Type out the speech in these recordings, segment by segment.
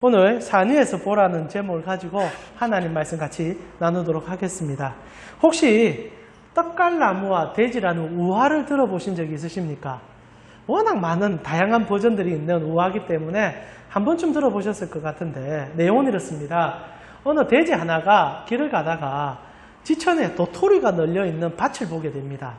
오늘 산위에서 보라는 제목을 가지고 하나님 말씀 같이 나누도록 하겠습니다. 혹시 떡갈나무와 돼지라는 우화를 들어보신 적이 있으십니까? 워낙 많은 다양한 버전들이 있는 우화이기 때문에 한 번쯤 들어보셨을 것 같은데 내용은 이렇습니다. 어느 돼지 하나가 길을 가다가 지천에 도토리가 널려있는 밭을 보게 됩니다.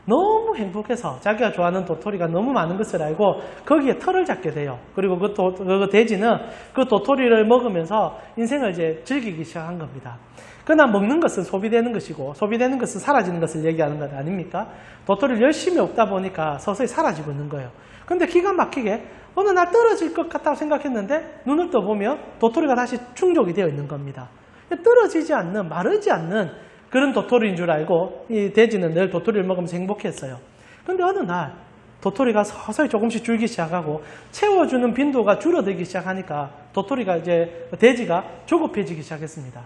너무 행복해서 자기가 좋아하는 도토리가 너무 많은 것을 알고 거기에 털을 잡게 돼요. 그리고 그 돼지는 그 도토리를 먹으면서 인생을 이제 즐기기 시작한 겁니다. 그러나 먹는 것은 소비되는 것이고 소비되는 것은 사라지는 것을 얘기하는 것 아닙니까? 도토리를 열심히 얻다 보니까 서서히 사라지고 있는 거예요. 근데 기가 막히게 어느 날 떨어질 것 같다고 생각했는데 눈을 떠보면 도토리가 다시 충족이 되어 있는 겁니다. 떨어지지 않는, 마르지 않는 그런 도토리인 줄 알고 이 돼지는 늘 도토리를 먹으면서 행복했어요. 그런데 어느 날 도토리가 서서히 조금씩 줄기 시작하고 채워주는 빈도가 줄어들기 시작하니까 돼지가 조급해지기 시작했습니다.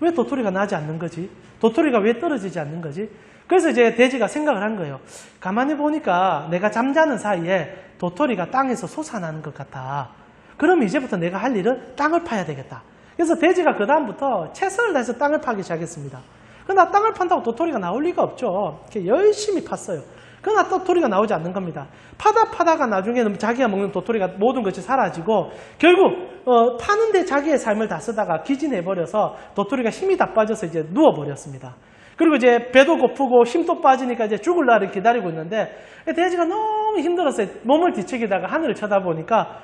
왜 도토리가 나지 않는 거지? 도토리가 왜 떨어지지 않는 거지? 그래서 이제 돼지가 생각을 한 거예요. 가만히 보니까 내가 잠자는 사이에 도토리가 땅에서 솟아나는 것 같아. 그럼 이제부터 내가 할 일은 땅을 파야 되겠다. 그래서 돼지가 그 다음부터 최선을 다해서 땅을 파기 시작했습니다. 그러나 땅을 판다고 도토리가 나올 리가 없죠. 이렇게 열심히 팠어요. 그러나 도토리가 나오지 않는 겁니다. 파다가 나중에는 자기가 먹는 도토리가 모든 것이 사라지고 결국 파는데 자기의 삶을 다 쓰다가 기진해버려서 도토리가 힘이 다 빠져서 이제 누워버렸습니다. 그리고 이제 배도 고프고 힘도 빠지니까 이제 죽을 날을 기다리고 있는데 돼지가 너무 힘들어서 몸을 뒤척이다가 하늘을 쳐다보니까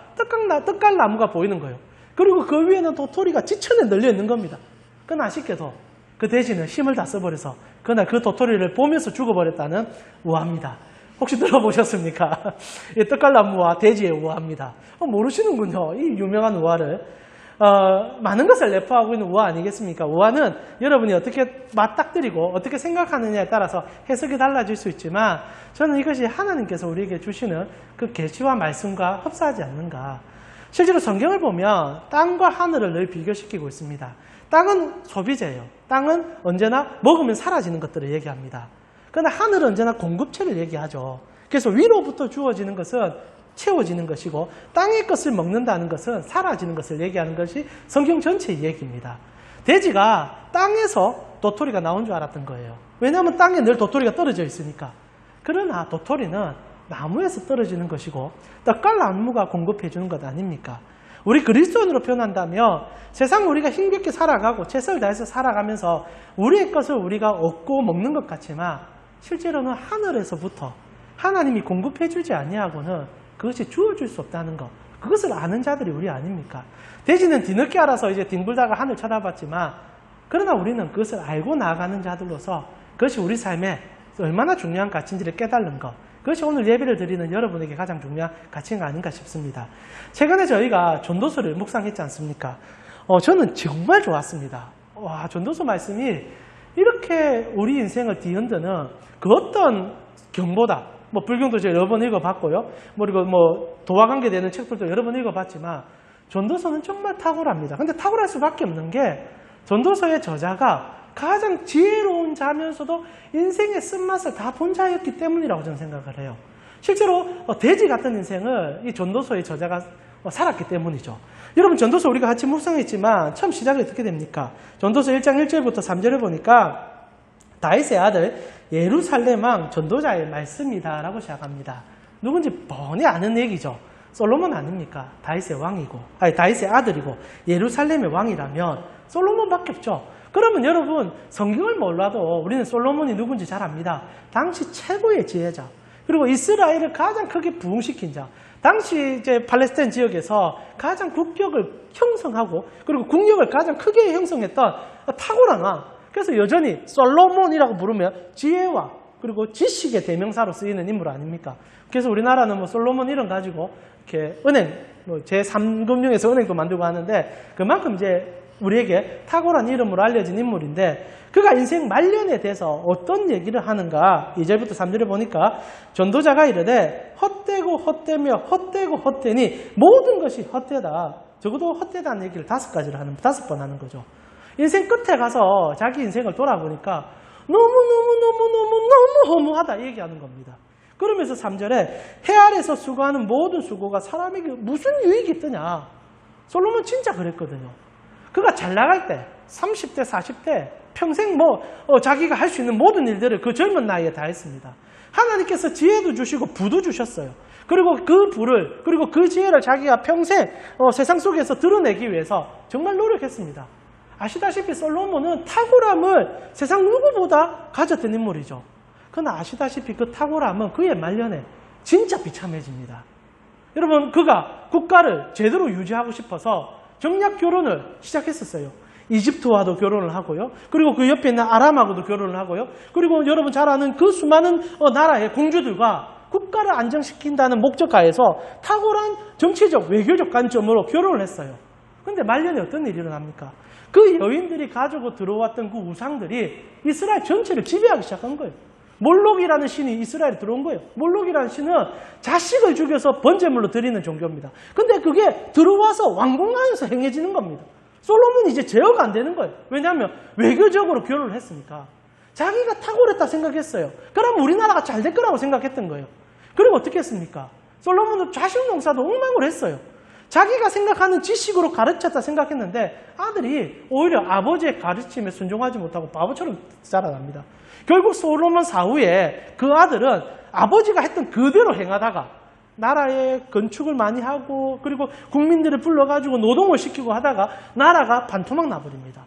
떡갈나무가 보이는 거예요. 그리고 그 위에는 도토리가 지천에 널려 있는 겁니다. 그러나 아쉽게도 그 돼지는 힘을 다 써버려서 그날 그 도토리를 보면서 죽어버렸다는 우화입니다. 혹시 들어보셨습니까? 이 떡갈나무와 돼지의 우화입니다. 모르시는군요. 이 유명한 우화를. 많은 것을 내포하고 있는 우화 아니겠습니까? 우화는 여러분이 어떻게 맞닥뜨리고 어떻게 생각하느냐에 따라서 해석이 달라질 수 있지만 저는 이것이 하나님께서 우리에게 주시는 그 계시와 말씀과 흡사하지 않는가. 실제로 성경을 보면 땅과 하늘을 늘 비교시키고 있습니다. 땅은 소비재예요. 땅은 언제나 먹으면 사라지는 것들을 얘기합니다. 그러나 하늘은 언제나 공급체를 얘기하죠. 그래서 위로부터 주어지는 것은 채워지는 것이고 땅의 것을 먹는다는 것은 사라지는 것을 얘기하는 것이 성경 전체의 얘기입니다. 돼지가 땅에서 도토리가 나온 줄 알았던 거예요. 왜냐하면 땅에 늘 도토리가 떨어져 있으니까. 그러나 도토리는 나무에서 떨어지는 것이고 떡갈나무가 공급해 주는 것 아닙니까? 우리 그리스도인으로 표현한다면 세상 우리가 힘겹게 살아가고 최선을 다해서 살아가면서 우리의 것을 우리가 얻고 먹는 것 같지만 실제로는 하늘에서부터 하나님이 공급해 주지 아니하고는 그것이 주어질 수 없다는 것. 그것을 아는 자들이 우리 아닙니까? 돼지는 뒤늦게 알아서 이제 뒹굴다가 하늘 쳐다봤지만 그러나 우리는 그것을 알고 나아가는 자들로서 그것이 우리 삶에 얼마나 중요한 가치인지를 깨달는 것. 그것이 오늘 예배를 드리는 여러분에게 가장 중요한 가치가 아닌가 싶습니다. 최근에 저희가 전도서를 묵상했지 않습니까? 저는 정말 좋았습니다. 와, 전도서 말씀이 이렇게 우리 인생을 뒤흔드는 그 어떤 경보다 불경도 제가 여러 번 읽어봤고요. 그리고 도와 관계되는 책들도 여러 번 읽어봤지만 전도서는 정말 탁월합니다. 근데 탁월할 수밖에 없는 게 전도서의 저자가 가장 지혜로운 자면서도 인생의 쓴맛을 다 본 자였기 때문이라고 저는 생각을 해요. 실제로 돼지 같은 인생을 이 전도서의 저자가 살았기 때문이죠. 여러분 전도서 우리가 같이 묵상했지만 처음 시작이 어떻게 됩니까? 전도서 1장 1절부터 3절을 보니까 다윗의 아들 예루살렘 왕 전도자의 말씀이다 라고 시작합니다. 누군지 뻔히 아는 얘기죠. 솔로몬 아닙니까? 다윗의 아들이고 예루살렘의 왕이라면 솔로몬밖에 없죠. 그러면 여러분 성경을 몰라도 우리는 솔로몬이 누군지 잘 압니다. 당시 최고의 지혜자, 그리고 이스라엘을 가장 크게 부흥시킨 자, 당시 이제 팔레스타인 지역에서 가장 국격을 형성하고 그리고 국력을 가장 크게 형성했던 탁월한 왕. 그래서 여전히 솔로몬이라고 부르면 지혜와 그리고 지식의 대명사로 쓰이는 인물 아닙니까? 그래서 우리나라는 솔로몬 이름 가지고 이렇게 은행, 제3금융에서 은행도 만들고 하는데 그만큼 이제 우리에게 탁월한 이름으로 알려진 인물인데 그가 인생 말년에 대해서 어떤 얘기를 하는가 2절부터 3절을 보니까 전도자가 이르되 헛되고 헛되며 헛되고 헛되니 모든 것이 헛되다. 적어도 헛되다는 얘기를 5번 하는 거죠. 인생 끝에 가서 자기 인생을 돌아보니까 너무 허무하다 얘기하는 겁니다. 그러면서 3절에 해 아래서 수고하는 모든 수고가 사람에게 무슨 유익이 있더냐. 솔로몬 진짜 그랬거든요. 그가 잘 나갈 때 30대, 40대 평생 자기가 할 수 있는 모든 일들을 그 젊은 나이에 다 했습니다. 하나님께서 지혜도 주시고 부도 주셨어요. 그리고 그 부를 그리고 그 지혜를 자기가 평생 세상 속에서 드러내기 위해서 정말 노력했습니다. 아시다시피 솔로몬은 탁월함을 세상 누구보다 가졌던 인물이죠. 그러나 아시다시피 그 탁월함은 그의 말년에 진짜 비참해집니다. 여러분, 그가 국가를 제대로 유지하고 싶어서 정략 결혼을 시작했었어요. 이집트와도 결혼을 하고요. 그리고 그 옆에 있는 아람하고도 결혼을 하고요. 그리고 여러분 잘 아는 그 수많은 나라의 공주들과 국가를 안정시킨다는 목적하에서 탁월한 정치적, 외교적 관점으로 결혼을 했어요. 그런데 말년에 어떤 일이 일어납니까? 그 여인들이 가지고 들어왔던 그 우상들이 이스라엘 전체를 지배하기 시작한 거예요. 몰록이라는 신이 이스라엘에 들어온 거예요. 몰록이라는 신은 자식을 죽여서 번제물로 드리는 종교입니다. 근데 그게 들어와서 왕궁안에서 행해지는 겁니다. 솔로몬이 이제 제어가 안 되는 거예요. 왜냐하면 외교적으로 결혼을 했으니까. 자기가 탁월했다 생각했어요. 그럼 우리나라가 잘 될 거라고 생각했던 거예요. 그리고 어떻게 했습니까? 솔로몬은 자식 농사도 엉망을 했어요. 자기가 생각하는 지식으로 가르쳤다 생각했는데 아들이 오히려 아버지의 가르침에 순종하지 못하고 바보처럼 자라납니다. 결국 솔로몬 사후에 그 아들은 아버지가 했던 그대로 행하다가 나라의 건축을 많이 하고 그리고 국민들을 불러가지고 노동을 시키고 하다가 나라가 반토막 나버립니다.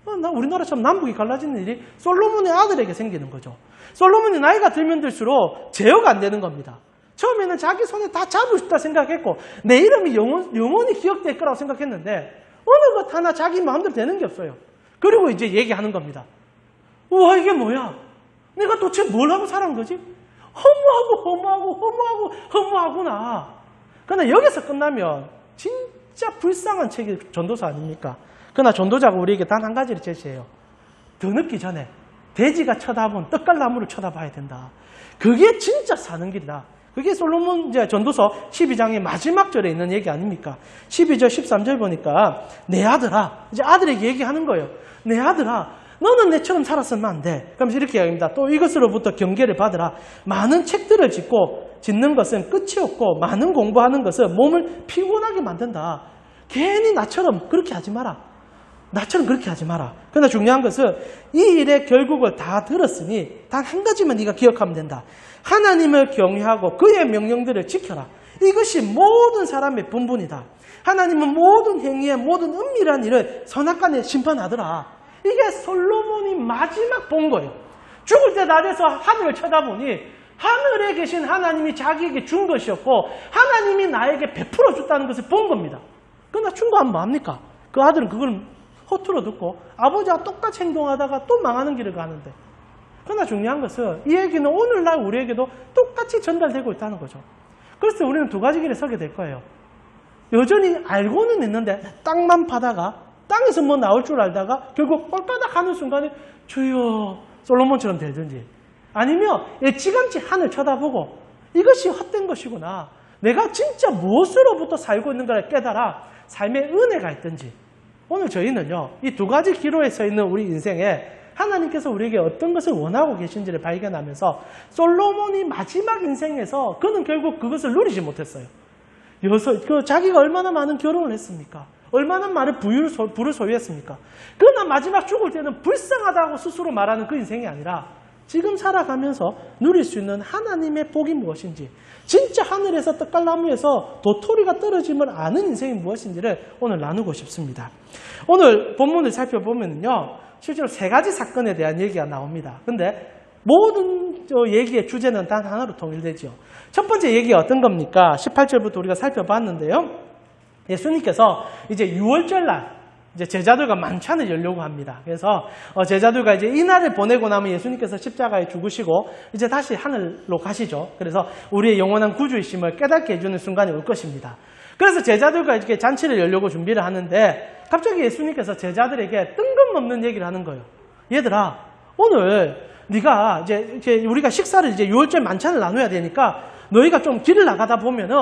우리나라처럼 남북이 갈라지는 일이 솔로몬의 아들에게 생기는 거죠. 솔로몬이 나이가 들면 들수록 제어가 안 되는 겁니다. 처음에는 자기 손에 다 잡고 싶다 생각했고 내 이름이 영원히 기억될 거라고 생각했는데 어느 것 하나 자기 마음대로 되는 게 없어요. 그리고 이제 얘기하는 겁니다. 우와, 이게 뭐야? 내가 도대체 뭘 하고 살은 거지? 허무하구나. 그러나 여기서 끝나면 진짜 불쌍한 책이 전도서 아닙니까? 그러나 전도자가 우리에게 단 한 가지를 제시해요. 더 늦기 전에 돼지가 쳐다본 떡갈나무를 쳐다봐야 된다. 그게 진짜 사는 길이다. 그게 솔로몬 전도서 12장의 마지막 절에 있는 얘기 아닙니까? 12절 13절 보니까 내 아들아, 이제 아들에게 얘기하는 거예요. 내 아들아, 너는 내처럼 살았으면 안 돼. 그러면서 이렇게 이야기합니다. 또 이것으로부터 경계를 받으라. 많은 책들을 짓는 것은 끝이 없고 많은 공부하는 것은 몸을 피곤하게 만든다. 괜히 나처럼 그렇게 하지 마라. 그러나 중요한 것은 이 일의 결국을 다 들었으니 단 한 가지만 네가 기억하면 된다. 하나님을 경외하고 그의 명령들을 지켜라. 이것이 모든 사람의 본분이다. 하나님은 모든 행위의 모든 은밀한 일을 선악간에 심판하더라. 이게 솔로몬이 마지막 본 거예요. 죽을 때 나대서 하늘을 쳐다보니 하늘에 계신 하나님이 자기에게 준 것이었고 하나님이 나에게 베풀어 줬다는 것을 본 겁니다. 그러나 충고하면 뭐합니까? 그 아들은 그걸 허투루 듣고 아버지와 똑같이 행동하다가 또 망하는 길을 가는데, 그러나 중요한 것은 이 얘기는 오늘날 우리에게도 똑같이 전달되고 있다는 거죠. 그래서 우리는 두 가지 길에 서게 될 거예요. 여전히 알고는 있는데 땅만 파다가 땅에서 뭐 나올 줄 알다가 결국 꼴바닥 하는 순간에 주여 솔로몬처럼 되든지, 아니면 예치감치 하늘 쳐다보고 이것이 헛된 것이구나, 내가 진짜 무엇으로부터 살고 있는가를 깨달아 삶의 은혜가 있든지. 오늘 저희는요, 이 두 가지 기로에 서 있는 우리 인생에 하나님께서 우리에게 어떤 것을 원하고 계신지를 발견하면서 솔로몬이 마지막 인생에서 그는 결국 그것을 누리지 못했어요. 자기가 얼마나 많은 결혼을 했습니까? 얼마나 많은 부를 소유했습니까? 그러나 마지막 죽을 때는 불쌍하다고 스스로 말하는 그 인생이 아니라 지금 살아가면서 누릴 수 있는 하나님의 복이 무엇인지, 진짜 하늘에서 떡갈나무에서 도토리가 떨어짐을 아는 인생이 무엇인지를 오늘 나누고 싶습니다. 오늘 본문을 살펴보면요, 실제로 세 가지 사건에 대한 얘기가 나옵니다. 근데 모든 얘기의 주제는 단 하나로 통일되죠. 첫 번째 얘기가 어떤 겁니까? 18절부터 우리가 살펴봤는데요. 예수님께서 이제 6월절 날 이제 제자들과 만찬을 열려고 합니다. 그래서 제자들과 이제 이날을 보내고 나면 예수님께서 십자가에 죽으시고 이제 다시 하늘로 가시죠. 그래서 우리의 영원한 구주이심을 깨닫게 해주는 순간이 올 것입니다. 그래서 제자들과 이렇게 잔치를 열려고 준비를 하는데 갑자기 예수님께서 제자들에게 뜬금없는 얘기를 하는 거예요. 얘들아, 오늘 네가 이제 우리가 식사를 이제 6월절 만찬을 나눠야 되니까 너희가 좀 길을 나가다 보면은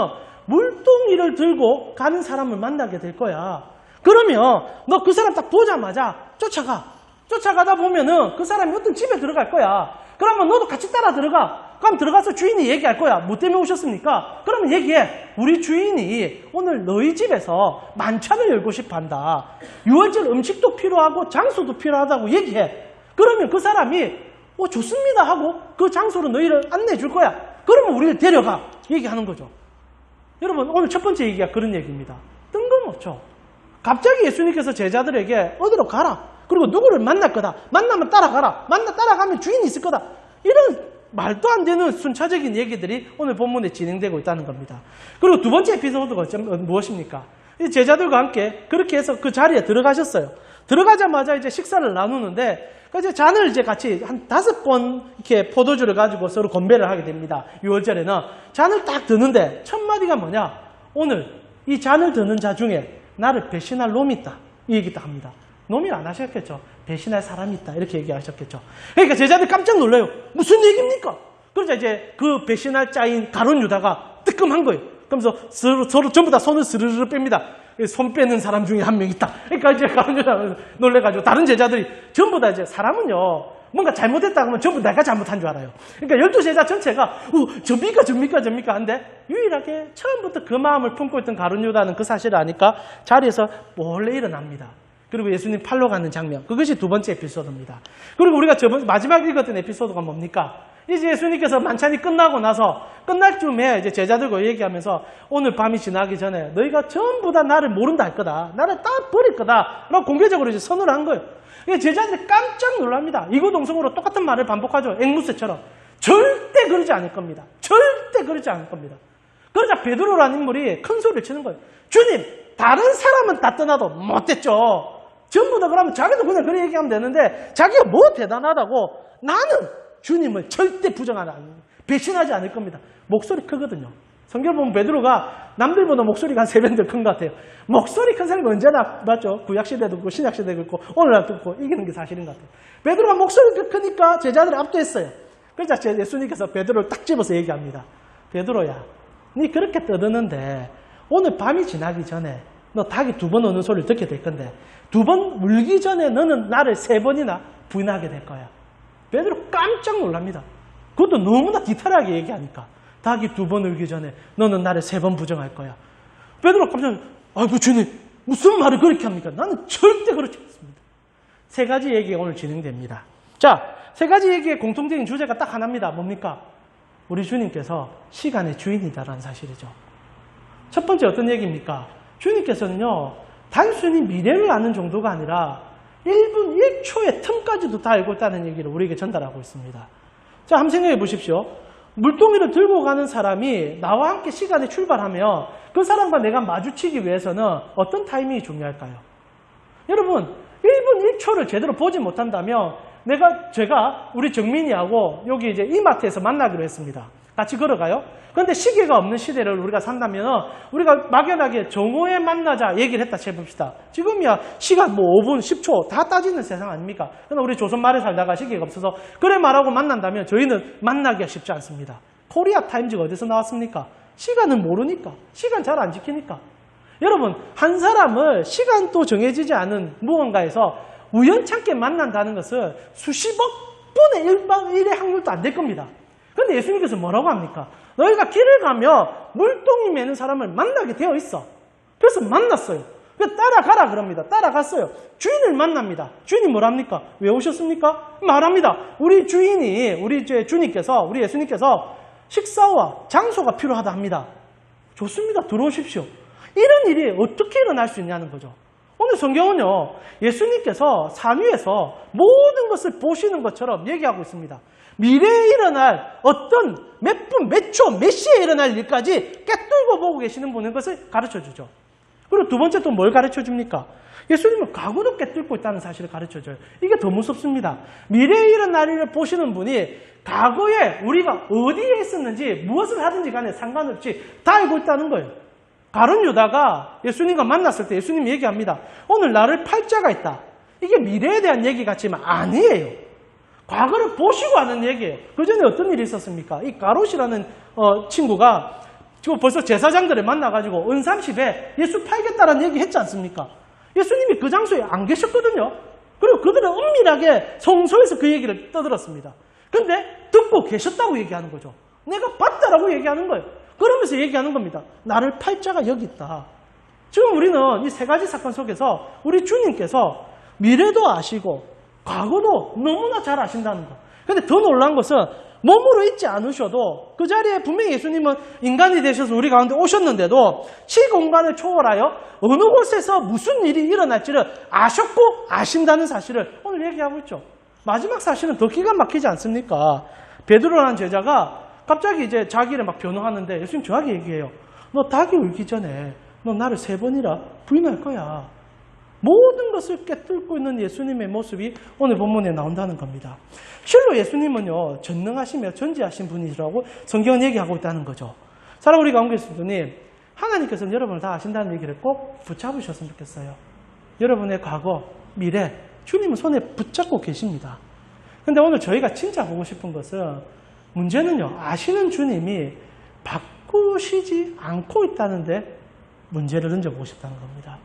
물동이를 들고 가는 사람을 만나게 될 거야. 그러면 너 그 사람 딱 보자마자 쫓아가다 보면은 그 사람이 어떤 집에 들어갈 거야. 그러면 너도 같이 따라 들어가. 그럼 들어가서 주인이 얘기할 거야. 뭐 때문에 오셨습니까? 그러면 얘기해. 우리 주인이 오늘 너희 집에서 만찬을 열고 싶어 한다. 유월절 음식도 필요하고 장소도 필요하다고 얘기해. 그러면 그 사람이 좋습니다 하고 그 장소로 너희를 안내해 줄 거야. 그러면 우리를 데려가. 얘기하는 거죠. 여러분, 오늘 첫 번째 얘기가 그런 얘기입니다. 뜬금없죠. 갑자기 예수님께서 제자들에게 어디로 가라. 그리고 누구를 만날 거다. 만나면 따라가라. 따라가면 주인이 있을 거다. 이런 말도 안 되는 순차적인 얘기들이 오늘 본문에 진행되고 있다는 겁니다. 그리고 두 번째 에피소드가 무엇입니까? 이 제자들과 함께 그렇게 해서 그 자리에 들어가셨어요. 들어가자마자 이제 식사를 나누는데 이제 잔을 이제 같이 한 5번 이렇게 포도주를 가지고 서로 건배를 하게 됩니다. 6월절에는 잔을 딱 드는데 첫 마디가 뭐냐? 오늘 이 잔을 드는 자 중에 나를 배신할 놈이 있다. 이 얘기 딱 합니다. 놈이 안 하셨겠죠. 배신할 사람이 있다. 이렇게 얘기하셨겠죠. 그러니까 제자들 깜짝 놀라요. 무슨 얘기입니까? 그러자 이제 그 배신할 자인 가룟 유다가 뜨끔한 거예요. 그러면서 서로 전부 다 손을 스르르 뺍니다. 손 빼는 사람 중에 한 명 있다. 그러니까 이제 가룟 유다가 놀래가지고 다른 제자들이 전부 다 이제 사람은요. 뭔가 잘못했다 하면 전부 내가 잘못한 줄 알아요. 그러니까 12제자 전체가 접니까 한데 유일하게 처음부터 그 마음을 품고 있던 가룟 유다는 그 사실을 아니까 자리에서 몰래 일어납니다. 그리고 예수님 팔로 가는 장면. 그것이 두 번째 에피소드입니다. 그리고 우리가 마지막 읽었던 에피소드가 뭡니까? 이제 예수님께서 만찬이 끝나고 나서 끝날 쯤에 이제 제자들과 얘기하면서 오늘 밤이 지나기 전에 너희가 전부 다 나를 모른다 할 거다. 나를 다 버릴 거다. 라고 공개적으로 이제 선언을 한 거예요. 제자들이 깜짝 놀랍니다. 이구동성으로 똑같은 말을 반복하죠. 앵무새처럼. 절대 그러지 않을 겁니다. 절대 그러지 않을 겁니다. 그러자 베드로라는 인물이 큰 소리를 치는 거예요. 주님, 다른 사람은 다 떠나도 못됐죠. 전부 다 그러면 자기도 그냥 그렇게 얘기하면 되는데 자기가 뭐 대단하다고 나는 주님을 절대 배신하지 않을 겁니다. 목소리 크거든요. 성경 보면 베드로가 남들보다 목소리가 한 3배 더 큰 것 같아요. 목소리 큰 사람이 언제나 맞죠? 구약시대도 있고 신약시대도 있고 오늘날도 있고 이기는 게 사실인 것 같아요. 베드로가 목소리가 크니까 제자들이 압도했어요. 그래서 예수님께서 베드로를 딱 집어서 얘기합니다. 베드로야, 니 그렇게 떠드는데 오늘 밤이 지나기 전에 너 닭이 2번 오는 소리를 듣게 될 건데 2번 울기 전에 너는 나를 3번이나 부인하게 될 거야. 베드로 깜짝 놀랍니다. 그것도 너무나 디테일하게 얘기하니까. 닭이 2번 울기 전에 너는 나를 3번 부정할 거야. 베드로 깜짝 아이고 주님 무슨 말을 그렇게 합니까? 나는 절대 그렇지 않습니다. 3가지 얘기가 오늘 진행됩니다. 자, 3가지 얘기의 공통적인 주제가 딱 하나입니다. 뭡니까? 우리 주님께서 시간의 주인이다라는 사실이죠. 첫 번째 어떤 얘기입니까? 주님께서는요, 단순히 미래를 아는 정도가 아니라 1분 1초의 틈까지도 다 알고 있다는 얘기를 우리에게 전달하고 있습니다. 자, 한번 생각해 보십시오. 물동이를 들고 가는 사람이 나와 함께 시간에 출발하면 그 사람과 내가 마주치기 위해서는 어떤 타이밍이 중요할까요? 여러분, 1분 1초를 제대로 보지 못한다면 제가 우리 정민이하고 여기 이제 이마트에서 만나기로 했습니다. 같이 걸어가요. 그런데 시계가 없는 시대를 우리가 산다면 우리가 막연하게 정오에 만나자 얘기를 했다 해봅시다. 지금이야 시간 5분, 10초 다 따지는 세상 아닙니까? 그러나 우리 조선 말에 살다가 시계가 없어서 그래 말하고 만난다면 저희는 만나기가 쉽지 않습니다. 코리아 타임즈가 어디서 나왔습니까? 시간은 모르니까. 시간 잘 안 지키니까. 여러분, 한 사람을 시간도 정해지지 않은 무언가에서 우연찮게 만난다는 것은 수십억 분의 1의 확률도 안 될 겁니다. 그런데 예수님께서 뭐라고 합니까? 너희가 길을 가며 물동이 매는 사람을 만나게 되어 있어. 그래서 만났어요. 그래서 따라가라 그럽니다. 따라갔어요. 주인을 만납니다. 주인이 뭐랍니까? 왜 오셨습니까? 말합니다. 우리 주님께서, 우리 예수님께서 식사와 장소가 필요하다 합니다. 좋습니다. 들어오십시오. 이런 일이 어떻게 일어날 수 있냐는 거죠. 오늘 성경은요, 예수님께서 산 위에서 모든 것을 보시는 것처럼 얘기하고 있습니다. 미래에 일어날 어떤 몇 분, 몇 초, 몇 시에 일어날 일까지 꿰뚫고 보고 계시는 분인 것을 가르쳐주죠. 그리고 두 번째 또 뭘 가르쳐줍니까? 예수님은 과거도 꿰뚫고 있다는 사실을 가르쳐줘요. 이게 더 무섭습니다. 미래에 일어날 일을 보시는 분이 과거에 우리가 어디에 있었는지 무엇을 하든지 간에 상관없이 다 알고 있다는 거예요. 가룟 유다가 예수님과 만났을 때 예수님이 얘기합니다. 오늘 나를 팔 자가 있다. 이게 미래에 대한 얘기 같지만 아니에요. 과거를 보시고 하는 얘기예요. 그 전에 어떤 일이 있었습니까? 이 가롯이라는 친구가 지금 벌써 제사장들을 만나가지고 은삼십에 예수 팔겠다라는 얘기 했지 않습니까? 예수님이 그 장소에 안 계셨거든요. 그리고 그들은 은밀하게 성소에서 그 얘기를 떠들었습니다. 근데 듣고 계셨다고 얘기하는 거죠. 내가 봤다라고 얘기하는 거예요. 그러면서 얘기하는 겁니다. 나를 팔 자가 여기 있다. 지금 우리는 이 세 가지 사건 속에서 우리 주님께서 미래도 아시고 과거도 너무나 잘 아신다는 거. 근데 더 놀라운 것은 몸으로 있지 않으셔도 그 자리에 분명히 예수님은 인간이 되셔서 우리 가운데 오셨는데도 시공간을 초월하여 어느 곳에서 무슨 일이 일어날지를 아셨고 아신다는 사실을 오늘 얘기하고 있죠. 마지막 사실은 더 기가 막히지 않습니까? 베드로라는 제자가 갑자기 이제 자기를 막 변호하는데 예수님 정확히 얘기해요. 너 닭이 울기 전에 너 나를 3번이나 부인할 거야. 모든 것을 꿰뚫고 있는 예수님의 모습이 오늘 본문에 나온다는 겁니다. 실로 예수님은요, 전능하시며 전지하신 분이라고 성경은 얘기하고 있다는 거죠. 사랑하는 우리 가운데 성도님, 하나님께서는 여러분을 다 아신다는 얘기를 꼭 붙잡으셨으면 좋겠어요. 여러분의 과거, 미래, 주님은 손에 붙잡고 계십니다. 근데 오늘 저희가 진짜 보고 싶은 것은 문제는요, 아시는 주님이 바꾸시지 않고 있다는데 문제를 던져보고 싶다는 겁니다.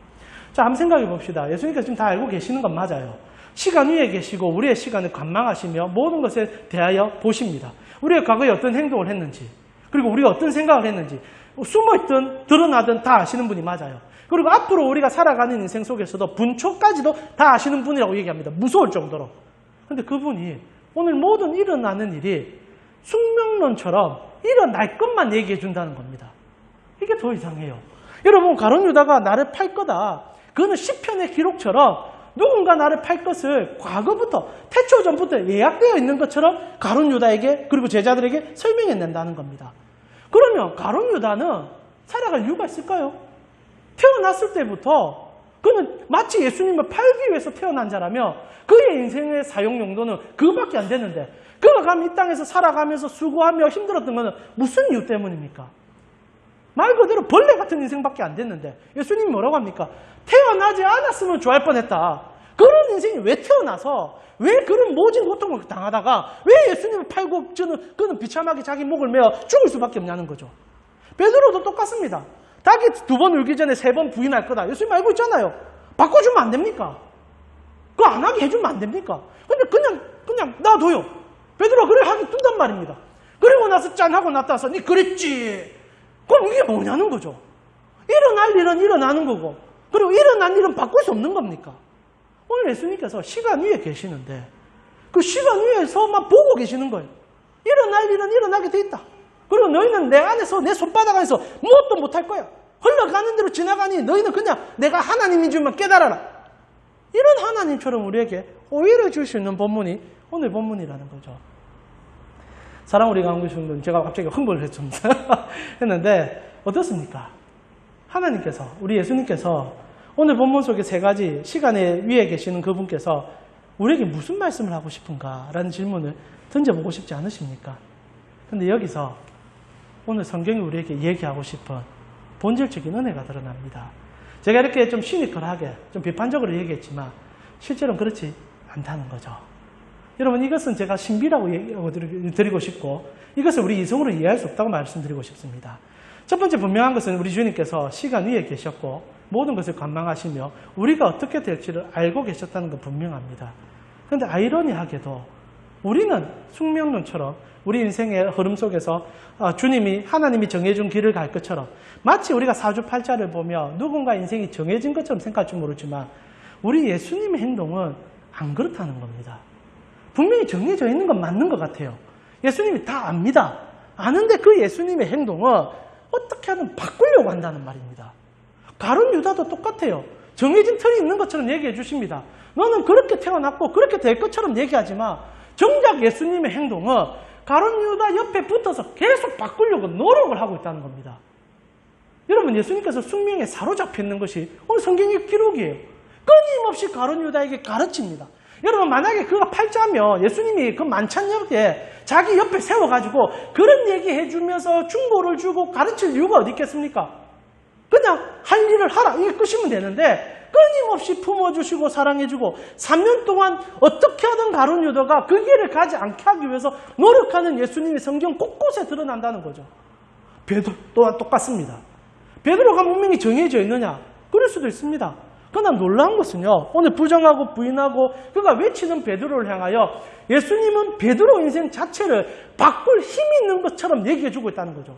자, 한번 생각해 봅시다. 예수님께서 지금 다 알고 계시는 건 맞아요. 시간 위에 계시고 우리의 시간을 관망하시며 모든 것에 대하여 보십니다. 우리의 과거에 어떤 행동을 했는지, 그리고 우리가 어떤 생각을 했는지, 숨어있든 드러나든 다 아시는 분이 맞아요. 그리고 앞으로 우리가 살아가는 인생 속에서도 분초까지도 다 아시는 분이라고 얘기합니다. 무서울 정도로. 근데 그분이 오늘 모든 일어나는 일이 숙명론처럼 일어날 것만 얘기해 준다는 겁니다. 이게 더 이상해요. 여러분, 가룟 유다가 나를 팔 거다. 그거는 시편의 기록처럼 누군가 나를 팔 것을 과거부터, 태초 전부터 예약되어 있는 것처럼 가룟 유다에게 그리고 제자들에게 설명해낸다는 겁니다. 그러면 가룟 유다는 살아갈 이유가 있을까요? 태어났을 때부터 그는 마치 예수님을 팔기 위해서 태어난 자라며 그의 인생의 사용 용도는 그거밖에 안 되는데 그가 감히 이 땅에서 살아가면서 수고하며 힘들었던 것은 무슨 이유 때문입니까? 말 그대로 벌레 같은 인생밖에 안 됐는데 예수님이 뭐라고 합니까? 태어나지 않았으면 좋아할 뻔했다. 그런 인생이 왜 태어나서 왜 그런 모진 고통을 당하다가 왜 예수님을 팔고 그는 비참하게 자기 목을 메어 죽을 수밖에 없냐는 거죠. 베드로도 똑같습니다. 닭이 2번 울기 전에 3번 부인할 거다. 예수님 알고 있잖아요. 바꿔주면 안 됩니까? 그거 안 하게 해주면 안 됩니까? 근데 그냥 놔둬요. 베드로가 그래 하기 둔단 말입니다. 그리고 나서 짠하고 나타나서 니 그랬지. 그럼 이게 뭐냐는 거죠. 일어날 일은 일어나는 거고 그리고 일어난 일은 바꿀 수 없는 겁니까? 오늘 예수님께서 시간 위에 계시는데 그 시간 위에서만 보고 계시는 거예요. 일어날 일은 일어나게 돼 있다. 그리고 너희는 내 안에서 내 손바닥 안에서 무엇도 못할 거야. 흘러가는 대로 지나가니 너희는 그냥 내가 하나님인 줄만 깨달아라. 이런 하나님처럼 우리에게 오히려 줄 수 있는 본문이 오늘 본문이라는 거죠. 사랑 우리 가운데 계신 분, 제가 갑자기 흥분을 했는데 어떻습니까? 하나님께서, 우리 예수님께서 오늘 본문 속에 3가지 시간의 위에 계시는 그분께서 우리에게 무슨 말씀을 하고 싶은가라는 질문을 던져보고 싶지 않으십니까? 근데 여기서 오늘 성경이 우리에게 얘기하고 싶은 본질적인 은혜가 드러납니다. 제가 이렇게 좀 시니컬하게, 좀 비판적으로 얘기했지만 실제로는 그렇지 않다는 거죠. 여러분, 이것은 제가 신비라고 드리고 싶고 이것을 우리 이성으로 이해할 수 없다고 말씀드리고 싶습니다. 첫 번째 분명한 것은 우리 주님께서 시간 위에 계셨고 모든 것을 관망하시며 우리가 어떻게 될지를 알고 계셨다는 건 분명합니다. 그런데 아이러니하게도 우리는 숙명론처럼 우리 인생의 흐름 속에서 주님이, 하나님이 정해준 길을 갈 것처럼 마치 우리가 사주팔자를 보며 누군가 인생이 정해진 것처럼 생각할지 모르지만 우리 예수님의 행동은 안 그렇다는 겁니다. 분명히 정해져 있는 건 맞는 것 같아요. 예수님이 다 압니다. 아는데 그 예수님의 행동은 어떻게 하든 바꾸려고 한다는 말입니다. 가룟 유다도 똑같아요. 정해진 틀이 있는 것처럼 얘기해 주십니다. 너는 그렇게 태어났고 그렇게 될 것처럼 얘기하지만 정작 예수님의 행동은 가룟 유다 옆에 붙어서 계속 바꾸려고 노력을 하고 있다는 겁니다. 여러분, 예수님께서 숙명에 사로잡혀 있는 것이 오늘 성경의 기록이에요. 끊임없이 가룟 유다에게 가르칩니다. 여러분, 만약에 그가 팔자면 예수님이 그 만찬 옆에 자기 옆에 세워가지고 그런 얘기 해주면서 중보를 주고 가르칠 이유가 어디 있겠습니까? 그냥 할 일을 하라, 이게 끝이면 되는데 끊임없이 품어주시고 사랑해주고 3년 동안 어떻게 하든 가룟 유다가 그 길을 가지 않게 하기 위해서 노력하는 예수님이 성경 곳곳에 드러난다는 거죠. 베드로 또한 똑같습니다. 베드로가 분명히 정해져 있느냐? 그럴 수도 있습니다. 그러나 놀라운 것은요, 오늘 부정하고 부인하고 그가 외치는 베드로를 향하여 예수님은 베드로 인생 자체를 바꿀 힘이 있는 것처럼 얘기해주고 있다는 거죠.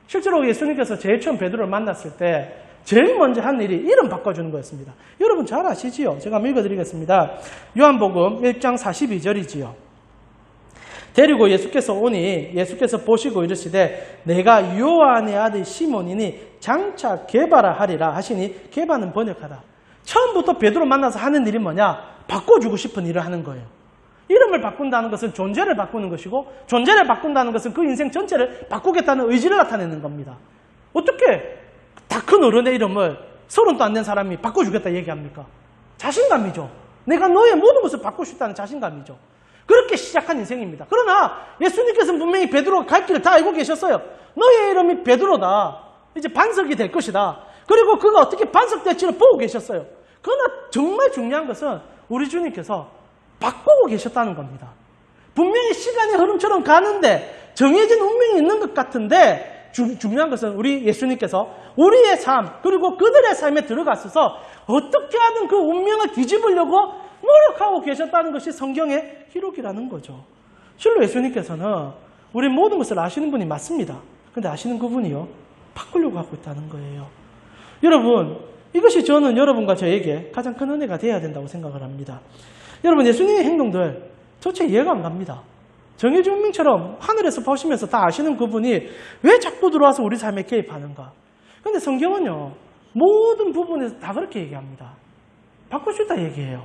실제로 예수님께서 제일 처음 베드로를 만났을 때 제일 먼저 한 일이 이름 바꿔주는 거였습니다. 여러분 잘 아시지요? 제가 한번 읽어드리겠습니다. 요한복음 1장 42절이지요. 데리고 예수께서 오니 예수께서 보시고 이르시되 내가 요한의 아들 시몬이니 장차 게바라 하리라 하시니 게바는 번역하다. 처음부터 베드로 만나서 하는 일이 뭐냐? 바꿔주고 싶은 일을 하는 거예요. 이름을 바꾼다는 것은 존재를 바꾸는 것이고 존재를 바꾼다는 것은 그 인생 전체를 바꾸겠다는 의지를 나타내는 겁니다. 어떻게 다 큰 어른의 이름을 30도 안 된 사람이 바꿔주겠다 얘기합니까? 자신감이죠. 내가 너의 모든 것을 바꿀 수 있다는 자신감이죠. 그렇게 시작한 인생입니다. 그러나 예수님께서는 분명히 베드로가 갈 길을 다 알고 계셨어요. 너의 이름이 베드로다. 이제 반석이 될 것이다. 그리고 그가 어떻게 반석될지를 보고 계셨어요. 그러나 정말 중요한 것은 우리 주님께서 바꾸고 계셨다는 겁니다. 분명히 시간의 흐름처럼 가는데 정해진 운명이 있는 것 같은데 중요한 것은 우리 예수님께서 우리의 삶 그리고 그들의 삶에 들어가셔서 어떻게 하든 그 운명을 뒤집으려고 노력하고 계셨다는 것이 성경의 기록이라는 거죠. 실로 예수님께서는 우리 모든 것을 아시는 분이 맞습니다. 그런데 아시는 그분이요 바꾸려고 하고 있다는 거예요. 여러분 이것이 저는 여러분과 저에게 가장 큰 은혜가 되어야 된다고 생각을 합니다. 여러분 예수님의 행동들 도대체 이해가 안 갑니다. 정해진 운명처럼 하늘에서 보시면서 다 아시는 그분이 왜 자꾸 들어와서 우리 삶에 개입하는가? 그런데 성경은요 모든 부분에서 다 그렇게 얘기합니다. 바꿀 수 있다 얘기해요.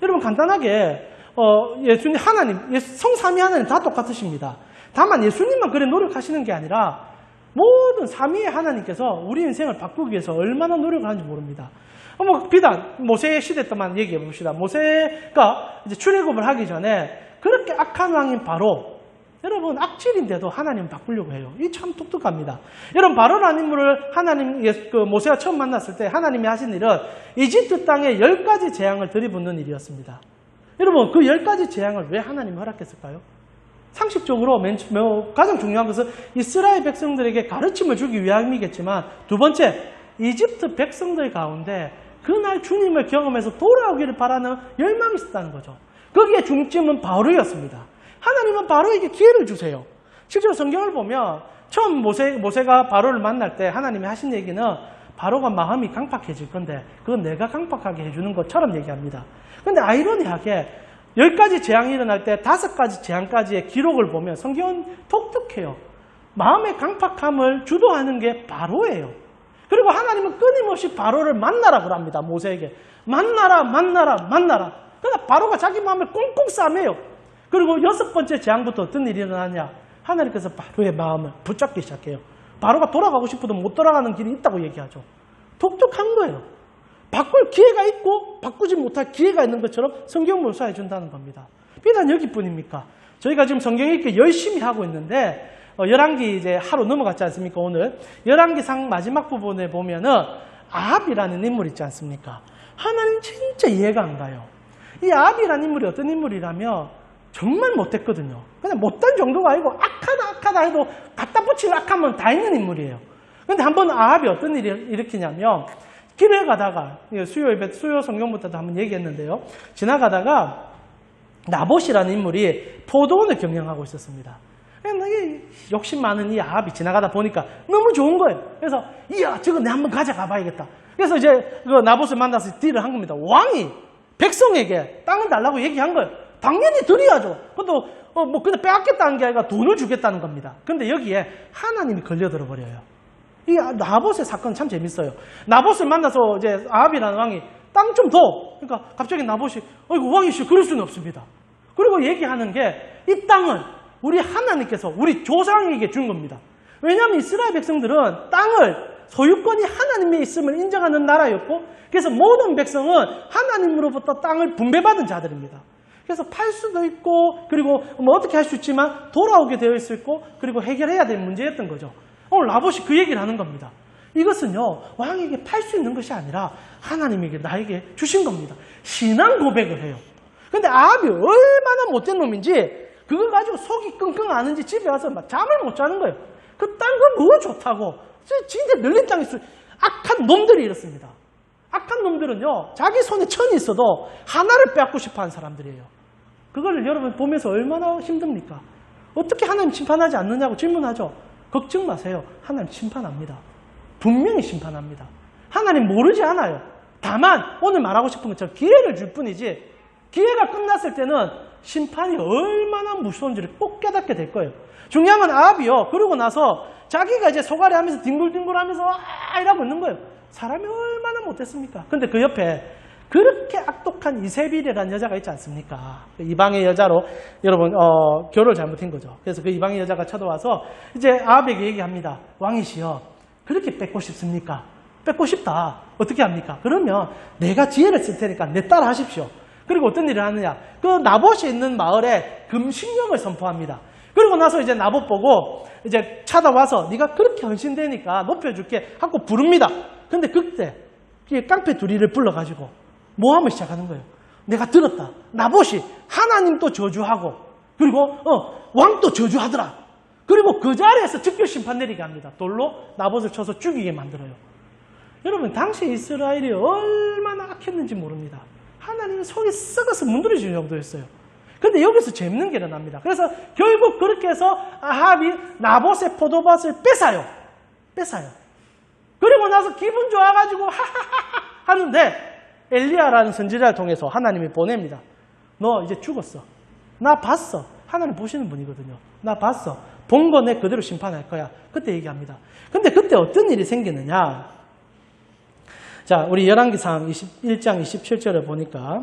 여러분 간단하게 예수님 하나님 성삼위 하나님 다 똑같으십니다. 다만 예수님만 그래 노력하시는 게 아니라 모든 삼위의 하나님께서 우리 인생을 바꾸기 위해서 얼마나 노력을 하는지 모릅니다. 비단 모세 시대 때만 얘기해 봅시다. 모세가 이제 출애굽을 하기 전에 그렇게 악한 왕인 바로 여러분 악질인데도 하나님 바꾸려고 해요. 이 참 독특합니다. 여러분 바로라는 인물을 하나님 모세가 처음 만났을 때 하나님이 하신 일은 이집트 땅에 10가지 재앙을 들이붓는 일이었습니다. 여러분 그 10가지 재앙을 왜 하나님이 허락했을까요? 상식적으로 가장 중요한 것은 이스라엘 백성들에게 가르침을 주기 위함이겠지만 두 번째 이집트 백성들 가운데 그날 주님을 경험해서 돌아오기를 바라는 열망이 있었다는 거죠. 거기에 중점은 바로였습니다. 하나님은 바로에게 기회를 주세요. 실제로 성경을 보면 처음 모세가 바로를 만날 때 하나님이 하신 얘기는 바로가 마음이 강팍해질 건데 그건 내가 강팍하게 해주는 것처럼 얘기합니다. 그런데 아이러니하게 10가지 재앙이 일어날 때 5가지 재앙까지의 기록을 보면 성경은 독특해요. 마음의 강팍함을 주도하는 게 바로예요. 그리고 하나님은 끊임없이 바로를 만나라고 합니다. 모세에게. 만나라. 그러니까 바로가 자기 마음을 꽁꽁 싸매요. 그리고 6번째 재앙부터 어떤 일이 일어나냐. 하나님께서 바로의 마음을 붙잡기 시작해요. 바로가 돌아가고 싶어도 못 돌아가는 길이 있다고 얘기하죠. 독특한 거예요. 바꿀 기회가 있고 바꾸지 못할 기회가 있는 것처럼 성경 묘사해 준다는 겁니다. 비단 여기뿐입니까? 저희가 지금 성경 읽기 열심히 하고 있는데 열왕기 이제 하루 넘어갔지 않습니까? 오늘 열왕기상 마지막 부분에 보면은 아합이라는 인물 있지 않습니까? 하나님 진짜 이해가 안 가요. 이 아합이라는 인물이 어떤 인물이라면 정말 못했거든요. 그냥 못된 정도가 아니고 악하다 해도 갖다 붙일 악하면 다 있는 인물이에요. 그런데 한번 아합이 어떤 일을 일으키냐면 길을 가다가 수요 성경부터도 한번 얘기했는데요. 지나가다가 나봇이라는 인물이 포도원을 경영하고 있었습니다. 욕심 많은 이 아합이 지나가다 보니까 너무 좋은 거예요. 그래서 이야 저거 내 한번 가져가 봐야겠다. 그래서 이제 그 나봇을 만나서 딜을 한 겁니다. 왕이 백성에게 땅을 달라고 얘기한 거예요. 당연히 드려야죠. 그것도 그냥 빼앗겠다는 게 아니라 돈을 주겠다는 겁니다. 그런데 여기에 하나님이 걸려들어 버려요. 이 나봇의 사건은 참 재밌어요. 나봇을 만나서 이제 아합이라는 왕이 땅 좀 더. 그러니까 갑자기 나봇이 왕이시 그럴 수는 없습니다. 그리고 얘기하는 게 이 땅은 우리 하나님께서 우리 조상에게 준 겁니다. 왜냐하면 이스라엘 백성들은 땅을 소유권이 하나님의 있음을 인정하는 나라였고 그래서 모든 백성은 하나님으로부터 땅을 분배받은 자들입니다. 그래서 팔 수도 있고 그리고 어떻게 할 수 있지만 돌아오게 되어 있고 그리고 해결해야 될 문제였던 거죠. 오늘 나봇이 그 얘기를 하는 겁니다. 이것은요 왕에게 팔 수 있는 것이 아니라 하나님에게 나에게 주신 겁니다. 신앙 고백을 해요. 그런데 아합이 얼마나 못된 놈인지 그걸 가지고 속이 끙끙 앓는지 집에 와서 막 잠을 못 자는 거예요. 그 땅 건 너무 좋다고 진짜 늘린 땅이 있어요. 악한 놈들이 이렇습니다. 악한 놈들은요, 자기 손에 천이 있어도 하나를 빼앗고 싶어 하는 사람들이에요. 그걸 여러분 보면서 얼마나 힘듭니까? 어떻게 하나님 심판하지 않느냐고 질문하죠. 걱정 마세요. 하나님 심판합니다. 분명히 심판합니다. 하나님 모르지 않아요. 다만 오늘 말하고 싶은 것처럼 기회를 줄 뿐이지, 기회가 끝났을 때는 심판이 얼마나 무서운지를 꼭 깨닫게 될 거예요. 중요한 건 아합이요. 그러고 나서 자기가 이제 소갈이 하면서 뒹굴뒹굴 하면서 이러고 있는 거예요. 사람이 얼마나 못했습니까? 근데 그 옆에 그렇게 악독한 이세빌이라는 여자가 있지 않습니까? 이방의 여자로 여러분 결혼을 잘못한 거죠. 그래서 그 이방의 여자가 쳐들어와서 이제 아합에게 얘기합니다. 왕이시여, 그렇게 뺏고 싶습니까? 뺏고 싶다. 어떻게 합니까? 그러면 내가 지혜를 쓸 테니까 내 따라 하십시오. 그리고 어떤 일을 하느냐? 그 나봇이 있는 마을에 금식령을 선포합니다. 그리고 나서 이제 나봇 보고 이제 찾아와서 네가 그렇게 헌신되니까 높여줄게 하고 부릅니다. 근데 그때 깡패 둘이를 불러가지고 모함을 시작하는 거예요. 내가 들었다. 나봇이 하나님도 저주하고 그리고 왕도 저주하더라. 그리고 그 자리에서 즉결 심판 내리게 합니다. 돌로 나봇을 쳐서 죽이게 만들어요. 여러분, 당시 이스라엘이 얼마나 악했는지 모릅니다. 하나님은 속이 썩어서 문드러질 정도였어요. 근데 여기서 재밌는 게 일어납니다. 그래서 결국 그렇게 해서 아합이 나봇의 포도밭을 뺏어요. 그리고 나서 기분 좋아가지고 하하하하 하는데 엘리야라는 선지자를 통해서 하나님이 보냅니다. 너 이제 죽었어. 나 봤어. 하나님 보시는 분이거든요. 나 봤어. 본 거 내 그대로 심판할 거야. 그때 얘기합니다. 근데 그때 어떤 일이 생기느냐. 자, 우리 열왕기상 21장 27절을 보니까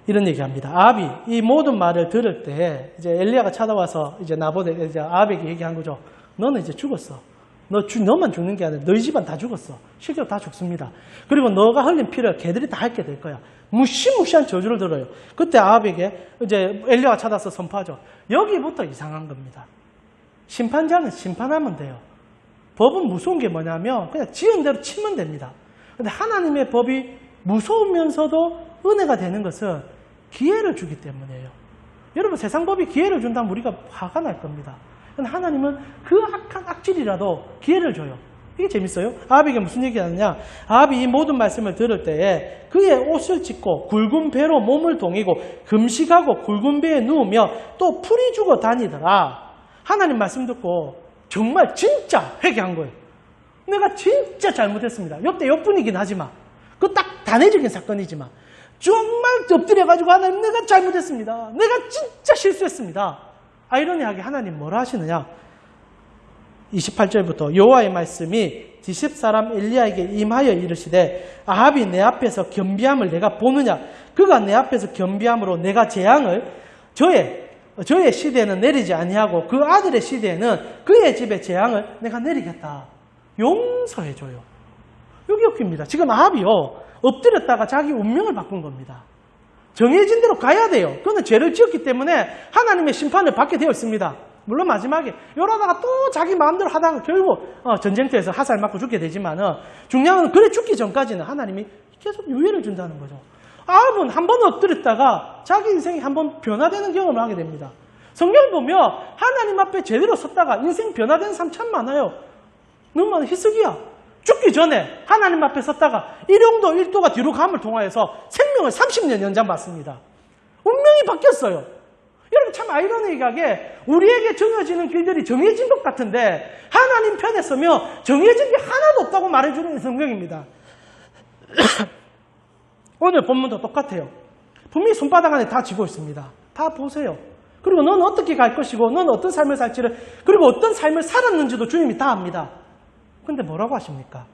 이런 얘기합니다. 아합이 이 모든 말을 들을 때 이제 엘리야가 찾아와서 이제 나봇에 이제 아합에게 얘기한 거죠. 너는 이제 죽었어. 너만 죽는 게 아니라 너희 집안 다 죽었어. 실제로 다 죽습니다. 그리고 너가 흘린 피를 걔들이 다 핥게 될 거야. 무시무시한 저주를 들어요. 그때 아합에게 이제 엘리야가 찾아서 선포하죠. 여기부터 이상한 겁니다. 심판자는 심판하면 돼요. 법은 무서운 게 뭐냐면 그냥 지은 대로 치면 됩니다. 근데 하나님의 법이 무서우면서도 은혜가 되는 것은 기회를 주기 때문이에요. 여러분, 세상 법이 기회를 준다면 우리가 화가 날 겁니다. 근데 하나님은 그 악한 악질이라도 기회를 줘요. 이게 재밌어요. 아합에게 무슨 얘기하느냐. 아합이 이 모든 말씀을 들을 때에 그의 옷을 찢고 굵은 배로 몸을 동이고 금식하고 굵은 배에 누우며 또 풀이 죽어 다니더라. 하나님 말씀 듣고 정말 진짜 회개한 거예요. 내가 진짜 잘못했습니다. 이때 역분이긴 하지만 그 딱 단회적인 사건이지만 정말 엎드려가지고 하나님 내가 잘못했습니다. 내가 진짜 실수했습니다. 아이러니하게 하나님 뭐라 하시느냐. 28절부터 여호와의 말씀이 디십 사람 엘리야에게 임하여 이르시되 아합이 내 앞에서 겸비함을 내가 보느냐. 그가 내 앞에서 겸비함으로 내가 재앙을 저의 시대에는 내리지 아니하고 그 아들의 시대에는 그의 집에 재앙을 내가 내리겠다. 용서해줘요. 여기 여기입니다. 지금 아합이요, 엎드렸다가 자기 운명을 바꾼 겁니다. 정해진 대로 가야 돼요. 그는 죄를 지었기 때문에 하나님의 심판을 받게 되어 있습니다. 물론 마지막에 이러다가 또 자기 마음대로 하다가 결국 전쟁터에서 화살 맞고 죽게 되지만 중요한 건 그래 죽기 전까지는 하나님이 계속 유예를 준다는 거죠. 아합은 한 번 엎드렸다가 자기 인생이 한 번 변화되는 경험을 하게 됩니다. 성경을 보면 하나님 앞에 제대로 섰다가 인생 변화되는 사람 참 많아요. 너무 많아. 히스기야. 죽기 전에 하나님 앞에 섰다가 일용도 1도가 뒤로 감을 통하여서 생명을 30년 연장받습니다. 운명이 바뀌었어요. 여러분, 참 아이러니하게 우리에게 정해지는 길들이 정해진 것 같은데 하나님 편에 서면 정해진 게 하나도 없다고 말해주는 성경입니다. 오늘 본문도 똑같아요. 분명히 손바닥 안에 다 쥐고 있습니다. 다 보세요. 그리고 넌 어떻게 갈 것이고 넌 어떤 삶을 살지를, 그리고 어떤 삶을 살았는지도 주님이 다 압니다. 근데 뭐라고 하십니까?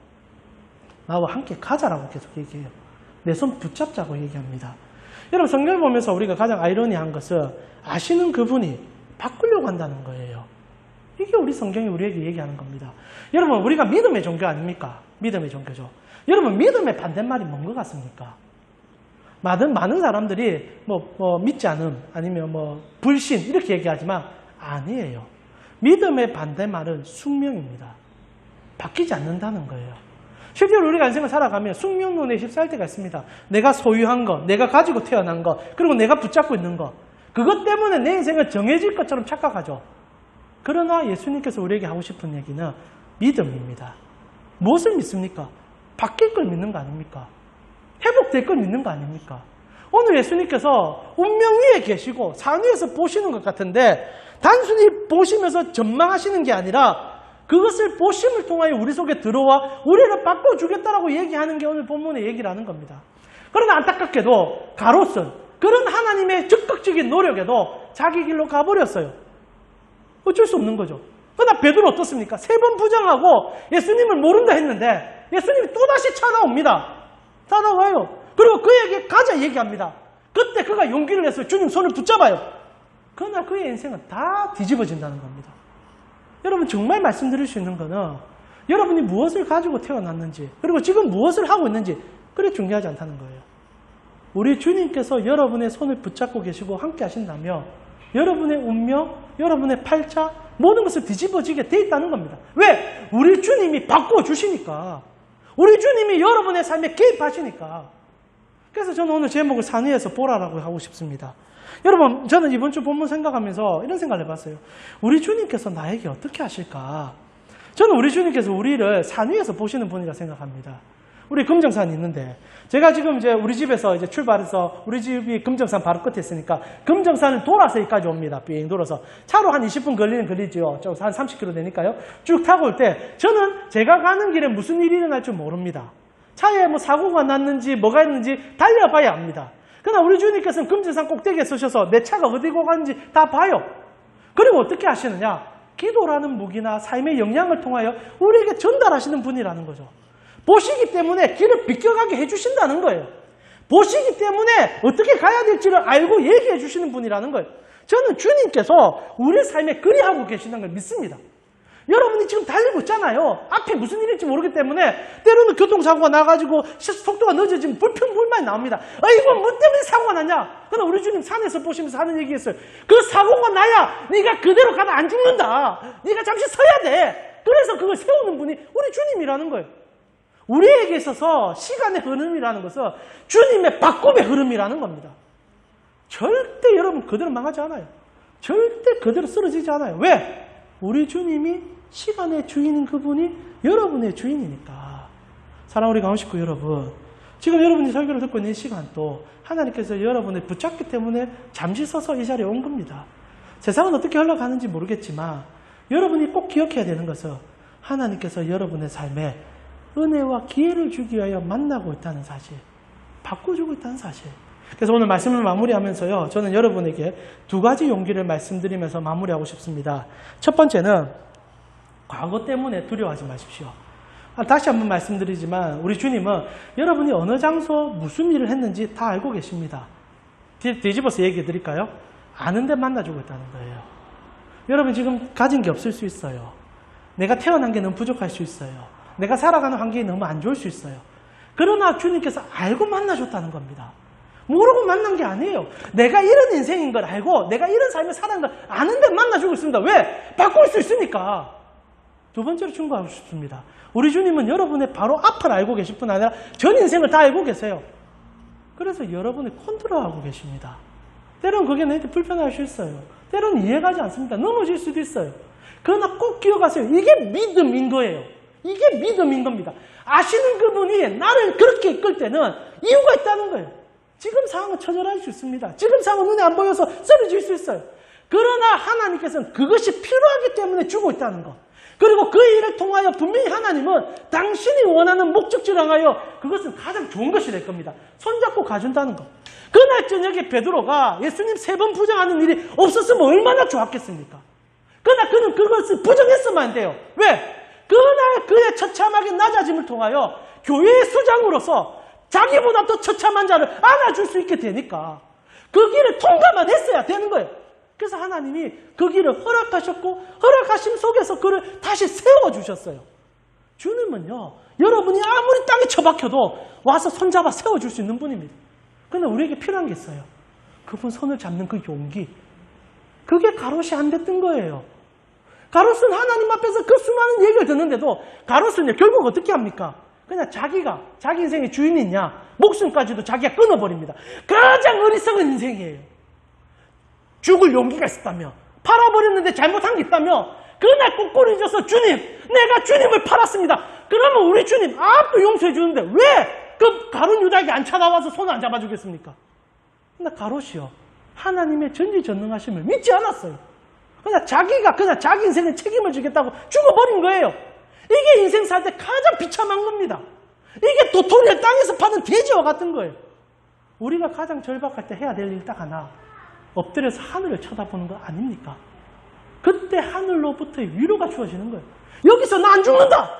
나와 함께 가자라고 계속 얘기해요. 내 손 붙잡자고 얘기합니다. 여러분, 성경을 보면서 우리가 가장 아이러니한 것은 아시는 그분이 바꾸려고 한다는 거예요. 이게 우리 성경이 우리에게 얘기하는 겁니다. 여러분, 우리가 믿음의 종교 아닙니까? 믿음의 종교죠. 여러분, 믿음의 반대말이 뭔 것 같습니까? 많은 사람들이 믿지 않음, 아니면 불신 이렇게 얘기하지만 아니에요. 믿음의 반대말은 숙명입니다. 바뀌지 않는다는 거예요. 실제로 우리가 인생을 살아가면 숙명론에 휩싸일 때가 있습니다. 내가 소유한 거, 내가 가지고 태어난 거, 그리고 내가 붙잡고 있는 거, 그것 때문에 내 인생은 정해질 것처럼 착각하죠. 그러나 예수님께서 우리에게 하고 싶은 얘기는 믿음입니다. 무엇을 믿습니까? 바뀔 걸 믿는 거 아닙니까? 회복될 걸 믿는 거 아닙니까? 오늘 예수님께서 운명 위에 계시고 산 위에서 보시는 것 같은데 단순히 보시면서 전망하시는 게 아니라 그것을 보심을 통하여 우리 속에 들어와 우리를 바꿔주겠다라고 얘기하는 게 오늘 본문의 얘기라는 겁니다. 그러나 안타깝게도 가롯은 그런 하나님의 적극적인 노력에도 자기 길로 가버렸어요. 어쩔 수 없는 거죠. 그러나 베드로 어떻습니까? 3번 부정하고 예수님을 모른다 했는데 예수님이 또다시 찾아옵니다. 찾아와요. 그리고 그에게 가자 얘기합니다. 그때 그가 용기를 내서 주님 손을 붙잡아요. 그러나 그의 인생은 다 뒤집어진다는 겁니다. 여러분 정말 말씀드릴 수 있는 거는 여러분이 무엇을 가지고 태어났는지 그리고 지금 무엇을 하고 있는지 그게 중요하지 않다는 거예요. 우리 주님께서 여러분의 손을 붙잡고 계시고 함께 하신다면 여러분의 운명, 여러분의 팔자 모든 것을 뒤집어지게 돼 있다는 겁니다. 왜? 우리 주님이 바꿔주시니까. 우리 주님이 여러분의 삶에 개입하시니까. 그래서 저는 오늘 제목을 산 위에서 보라라고 하고 싶습니다. 여러분, 저는 이번 주 본문 생각하면서 이런 생각을 해봤어요. 우리 주님께서 나에게 어떻게 하실까? 저는 우리 주님께서 우리를 산 위에서 보시는 분이라 생각합니다. 우리 금정산이 있는데, 제가 지금 이제 우리 집에서 이제 출발해서 우리 집이 금정산 바로 끝에 있으니까 금정산을 돌아서 여기까지 옵니다. 빙 돌아서. 차로 한 20분 걸리지요. 한 30km 되니까요. 쭉 타고 올 때 저는 제가 가는 길에 무슨 일이 일어날 줄 모릅니다. 차에 뭐 사고가 났는지 뭐가 있는지 달려봐야 합니다. 그러나 우리 주님께서는 금정산 꼭대기에 서셔서 내 차가 어디고 가는지 다 봐요. 그리고 어떻게 하시느냐? 기도라는 무기나 삶의 영향을 통하여 우리에게 전달하시는 분이라는 거죠. 보시기 때문에 길을 비껴가게 해주신다는 거예요. 보시기 때문에 어떻게 가야 될지를 알고 얘기해 주시는 분이라는 거예요. 저는 주님께서 우리 삶에 그리하고 계시는 걸 믿습니다. 여러분이 지금 달리고 있잖아요. 앞에 무슨 일일지 모르기 때문에 때로는 교통사고가 나가지고 속도가 늦어지면 불평불만이 나옵니다. 이거 뭐 때문에 사고가 났냐? 그러나 우리 주님 산에서 보시면서 하는 얘기였어요. 그 사고가 나야 네가 그대로 가다 안 죽는다. 네가 잠시 서야 돼. 그래서 그걸 세우는 분이 우리 주님이라는 거예요. 우리에게 있어서 시간의 흐름이라는 것은 주님의 바꿈의 흐름이라는 겁니다. 절대 여러분 그대로 망하지 않아요. 절대 그대로 쓰러지지 않아요. 왜? 우리 주님이 시간의 주인인 그분이 여러분의 주인이니까. 사랑하는 우리 강원식구 여러분, 지금 여러분이 설교를 듣고 있는 이 시간도 하나님께서 여러분을 붙잡기 때문에 잠시 서서 이 자리에 온 겁니다. 세상은 어떻게 흘러가는지 모르겠지만 여러분이 꼭 기억해야 되는 것은 하나님께서 여러분의 삶에 은혜와 기회를 주기 위하여 만나고 있다는 사실, 바꿔주고 있다는 사실. 그래서 오늘 말씀을 마무리하면서요, 저는 여러분에게 2가지 용기를 말씀드리면서 마무리하고 싶습니다. 첫 번째는 과거 때문에 두려워하지 마십시오. 다시 한번 말씀드리지만 우리 주님은 여러분이 어느 장소 무슨 일을 했는지 다 알고 계십니다. 뒤집어서 얘기해 드릴까요? 아는데 만나주고 있다는 거예요. 여러분 지금 가진 게 없을 수 있어요. 내가 태어난 게 너무 부족할 수 있어요. 내가 살아가는 환경이 너무 안 좋을 수 있어요. 그러나 주님께서 알고 만나줬다는 겁니다. 모르고 만난 게 아니에요. 내가 이런 인생인 걸 알고 내가 이런 삶을 사는 걸 아는데 만나주고 있습니다. 왜? 바꿀 수 있으니까. 2번째로 충고하고 싶습니다. 우리 주님은 여러분의 바로 앞을 알고 계실 뿐 아니라 전 인생을 다 알고 계세요. 그래서 여러분을 컨트롤하고 계십니다. 때로는 그게 너한테 불편할 수 있어요. 때로는 이해가지 않습니다. 넘어질 수도 있어요. 그러나 꼭 기억하세요. 이게 믿음인 거예요. 이게 믿음인 겁니다. 아시는 그분이 나를 그렇게 이끌 때는 이유가 있다는 거예요. 지금 상황은 처절할 수 있습니다. 지금 상황은 눈에 안 보여서 쓰러질 수 있어요. 그러나 하나님께서는 그것이 필요하기 때문에 주고 있다는 것. 그리고 그 일을 통하여 분명히 하나님은 당신이 원하는 목적지를 향하여 그것은 가장 좋은 것이 될 겁니다. 손잡고 가준다는 것. 그날 저녁에 베드로가 예수님 3번 부정하는 일이 없었으면 얼마나 좋았겠습니까? 그러나 그는 그것을 부정했으면 안 돼요. 왜? 그날 그의 처참하게 낮아짐을 통하여 교회의 수장으로서 자기보다 더 처참한 자를 안아줄 수 있게 되니까 그 길을 통과만 했어야 되는 거예요. 그래서 하나님이 그 길을 허락하셨고 허락하심 속에서 그를 다시 세워주셨어요. 주님은요, 여러분이 아무리 땅에 처박혀도 와서 손잡아 세워줄 수 있는 분입니다. 그런데 우리에게 필요한 게 있어요. 그분 손을 잡는 그 용기. 그게 가롯이 안 됐던 거예요. 가롯은 하나님 앞에서 그 수많은 얘기를 듣는데도 가롯은 결국 어떻게 합니까? 그냥 자기가 자기 인생의 주인이냐 목숨까지도 자기가 끊어버립니다. 가장 어리석은 인생이에요. 죽을 용기가 있었다며 팔아버렸는데 잘못한 게 있다며 그날 꼬꼬리 져서 주님, 내가 주님을 팔았습니다. 그러면 우리 주님 아무도 용서해 주는데 왜 그 가룟 유다에게 안 찾아와서 손을 안 잡아주겠습니까? 근데 가롯이요, 하나님의 전지전능하심을 믿지 않았어요. 그냥 자기 인생에 책임을 지겠다고 죽어버린 거예요. 이게 인생 살 때 가장 비참한 겁니다. 이게 도토리의 땅에서 파는 돼지와 같은 거예요. 우리가 가장 절박할 때 해야 될 일 딱 하나, 엎드려서 하늘을 쳐다보는 거 아닙니까? 그때 하늘로부터의 위로가 주어지는 거예요. 여기서 나 안 죽는다!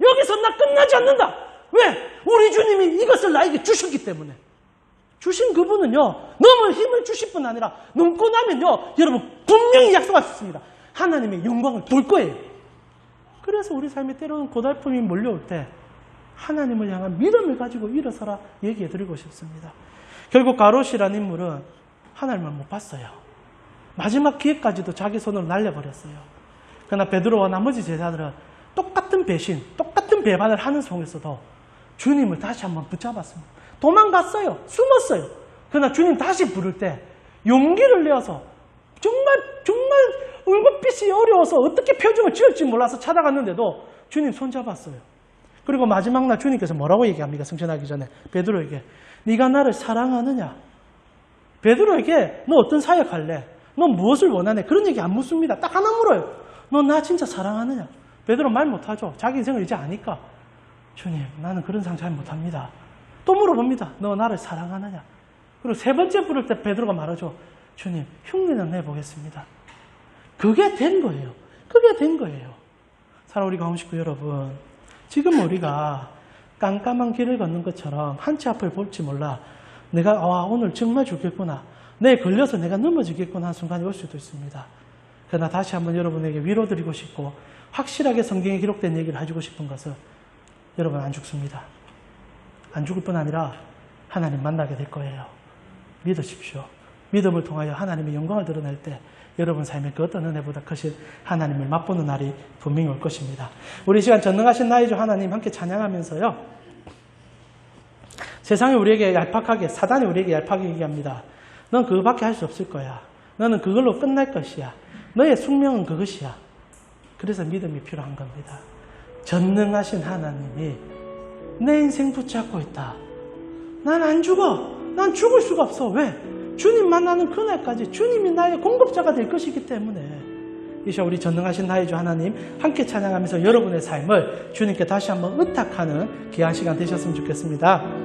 여기서 나 끝나지 않는다! 왜? 우리 주님이 이것을 나에게 주셨기 때문에. 주신 그분은요, 너무 힘을 주실 뿐 아니라 넘고 나면요, 여러분 분명히 약속할 수 있습니다. 하나님의 영광을 볼 거예요. 그래서 우리 삶에 때로는 고달픔이 몰려올 때 하나님을 향한 믿음을 가지고 일어서라 얘기해 드리고 싶습니다. 결국 가롯이라는 인물은 하나님을 못 봤어요. 마지막 기회까지도 자기 손으로 날려버렸어요. 그러나 베드로와 나머지 제자들은 똑같은 배신, 똑같은 배반을 하는 속에서도 주님을 다시 한번 붙잡았습니다. 도망갔어요. 숨었어요. 그러나 주님 다시 부를 때 용기를 내어서 정말 울긋빛이 어려워서 어떻게 표정을 지을지 몰라서 찾아갔는데도 주님 손잡았어요. 그리고 마지막 날 주님께서 뭐라고 얘기합니까? 승천하기 전에 베드로에게, 네가 나를 사랑하느냐? 베드로에게 너 어떤 사역할래? 너 무엇을 원하네? 그런 얘기 안 묻습니다. 딱 하나 물어요. 너 나 진짜 사랑하느냐? 베드로 말 못하죠. 자기 인생을 이제 아니까. 주님, 나는 그런 상상 잘 못합니다. 또 물어봅니다. 너 나를 사랑하느냐? 그리고 세 번째 부를 때 베드로가 말하죠. 주님, 흉내는 내보겠습니다. 그게 된 거예요. 그게 된 거예요. 사랑하는 우리 가운 식구 여러분, 지금 우리가 깜깜한 길을 걷는 것처럼 한치 앞을 볼지 몰라 내가 오늘 정말 죽겠구나, 내일 걸려서 내가 넘어지겠구나 하는 순간이 올 수도 있습니다. 그러나 다시 한번 여러분에게 위로드리고 싶고 확실하게 성경에 기록된 얘기를 해주고 싶은 것은, 여러분 안 죽습니다. 안 죽을 뿐 아니라 하나님 만나게 될 거예요. 믿으십시오. 믿음을 통하여 하나님의 영광을 드러낼 때 여러분 삶에 그 어떤 은혜보다 크신 하나님을 맛보는 날이 분명히 올 것입니다. 우리 시간 전능하신 나의 주 하나님 함께 찬양하면서요, 세상이 우리에게 얄팍하게, 사단이 우리에게 얄팍하게 얘기합니다. 넌 그거밖에 할 수 없을 거야. 너는 그걸로 끝날 것이야. 너의 숙명은 그것이야. 그래서 믿음이 필요한 겁니다. 전능하신 하나님이 내 인생 붙잡고 있다. 난 안 죽어. 난 죽을 수가 없어. 왜? 주님 만나는 그날까지 주님이 나의 공급자가 될 것이기 때문에. 이 시간 우리 전능하신 나의 주 하나님 함께 찬양하면서 여러분의 삶을 주님께 다시 한번 의탁하는 귀한 시간 되셨으면 좋겠습니다.